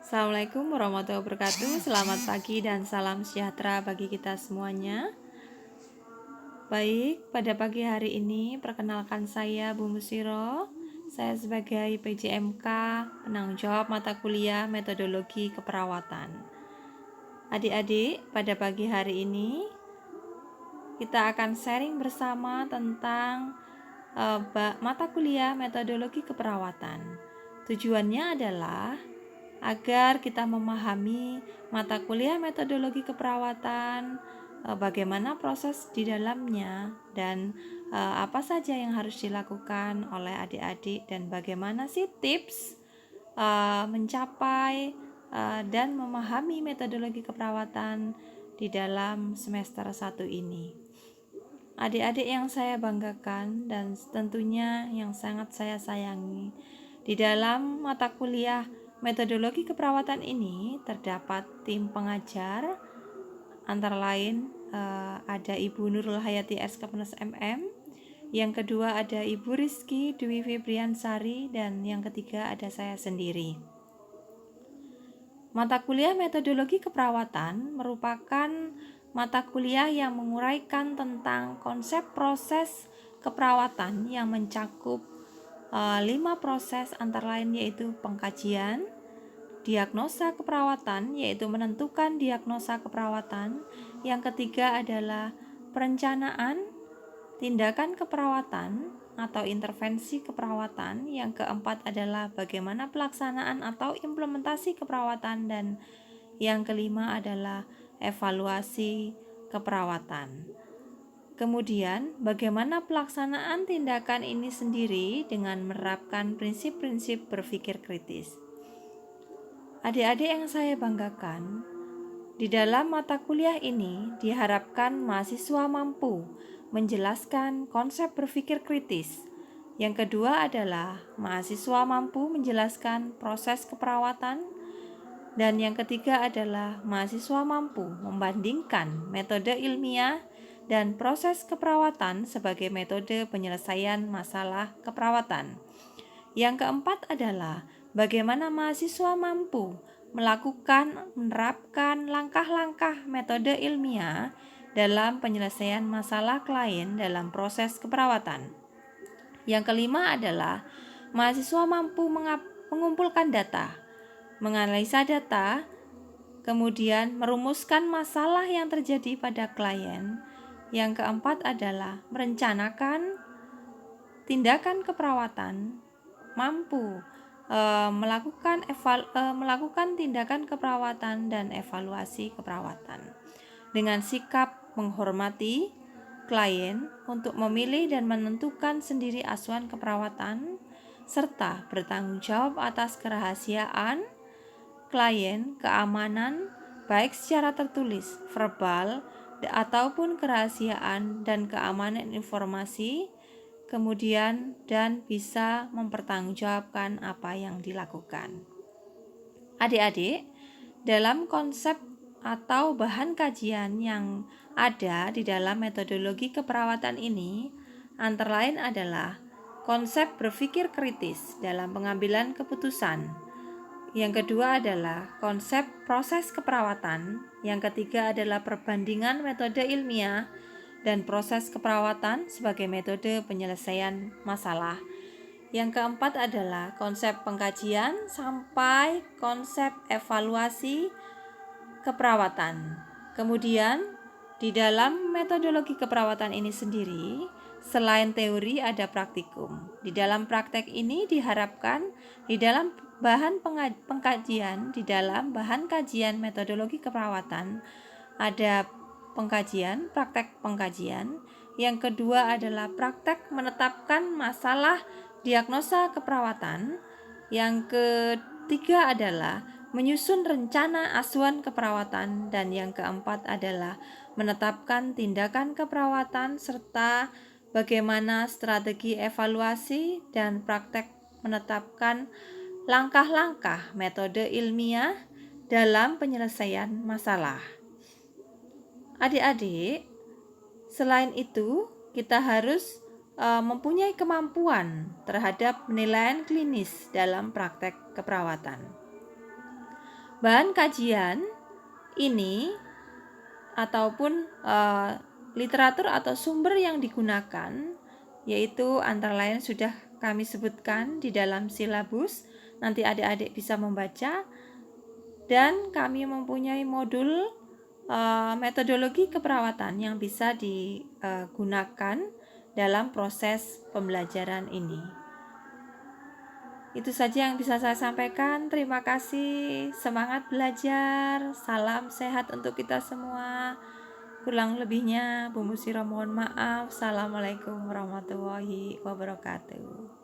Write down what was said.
Assalamualaikum warahmatullahi wabarakatuh. Selamat pagi dan salam sejahtera bagi kita semuanya. Baik, pada pagi hari ini perkenalkan saya Bu Musiro. Saya sebagai PJMK, penanggung jawab mata kuliah metodologi keperawatan. Adik-adik, pada pagi hari ini kita akan sharing bersama tentang mata kuliah metodologi keperawatan. Tujuannya adalah agar kita memahami mata kuliah metodologi keperawatan, bagaimana proses di dalamnya, dan apa saja yang harus dilakukan oleh adik-adik, dan bagaimana sih tips mencapai dan memahami metodologi keperawatan di dalam semester 1 ini. Adik-adik yang saya banggakan dan tentunya yang sangat saya sayangi, di dalam mata kuliah metodologi keperawatan ini terdapat tim pengajar, antara lain ada Ibu Nurul Hayati SKPNS MM, yang kedua ada Ibu Rizky Dwi Febriansari, dan yang ketiga ada saya sendiri. Mata kuliah metodologi keperawatan merupakan mata kuliah yang menguraikan tentang konsep proses keperawatan yang mencakup 5 proses, antara lain yaitu pengkajian, diagnosa keperawatan yaitu menentukan diagnosa keperawatan, yang ketiga adalah perencanaan, tindakan keperawatan atau intervensi keperawatan, yang keempat adalah bagaimana pelaksanaan atau implementasi keperawatan, dan yang kelima adalah evaluasi keperawatan. Kemudian, bagaimana pelaksanaan tindakan ini sendiri dengan menerapkan prinsip-prinsip berpikir kritis. Adik-adik yang saya banggakan, di dalam mata kuliah ini diharapkan mahasiswa mampu menjelaskan konsep berpikir kritis. Yang kedua adalah mahasiswa mampu menjelaskan proses keperawatan. Dan yang ketiga adalah mahasiswa mampu membandingkan metode ilmiah dan proses keperawatan sebagai metode penyelesaian masalah keperawatan. Yang keempat adalah bagaimana mahasiswa mampu menerapkan langkah-langkah metode ilmiah dalam penyelesaian masalah klien dalam proses keperawatan. Yang kelima adalah mahasiswa mampu mengumpulkan data, menganalisa data, kemudian merumuskan masalah yang terjadi pada klien. Yang keempat adalah merencanakan tindakan keperawatan, mampu melakukan tindakan keperawatan dan evaluasi keperawatan dengan sikap menghormati klien untuk memilih dan menentukan sendiri asuhan keperawatan, serta bertanggung jawab atas kerahasiaan klien, keamanan baik secara tertulis, verbal, ataupun kerahasiaan dan keamanan informasi, kemudian dan bisa mempertanggungjawabkan apa yang dilakukan. Adik-adik, dalam konsep atau bahan kajian yang ada di dalam metodologi keperawatan ini, antara lain adalah konsep berpikir kritis dalam pengambilan keputusan. Yang kedua adalah konsep proses keperawatan. Yang ketiga adalah perbandingan metode ilmiah dan proses keperawatan sebagai metode penyelesaian masalah. Yang keempat adalah konsep pengkajian sampai konsep evaluasi keperawatan. Kemudian di dalam metodologi keperawatan ini sendiri, selain teori ada praktikum. Di dalam praktek ini diharapkan di dalam bahan pengkajian, di dalam bahan kajian metodologi keperawatan ada pengkajian, praktek pengkajian. Yang kedua adalah praktek menetapkan masalah diagnosa keperawatan. Yang ketiga adalah menyusun rencana asuhan keperawatan, dan yang keempat adalah menetapkan tindakan keperawatan serta bagaimana strategi evaluasi dan praktek menetapkan langkah-langkah metode ilmiah dalam penyelesaian masalah. Adik-adik, selain itu kita harus mempunyai kemampuan terhadap penilaian klinis dalam praktek keperawatan. Bahan kajian ini ataupun literatur atau sumber yang digunakan yaitu antara lain sudah kami sebutkan di dalam silabus. Nanti adik-adik bisa membaca. Dan kami mempunyai modul metodologi keperawatan yang bisa digunakan dalam proses pembelajaran ini. Itu saja yang bisa saya sampaikan. Terima kasih. Semangat belajar. Salam sehat untuk kita semua. Kurang lebihnya Bu Musyiro mohon maaf. Assalamualaikum warahmatullahi wabarakatuh.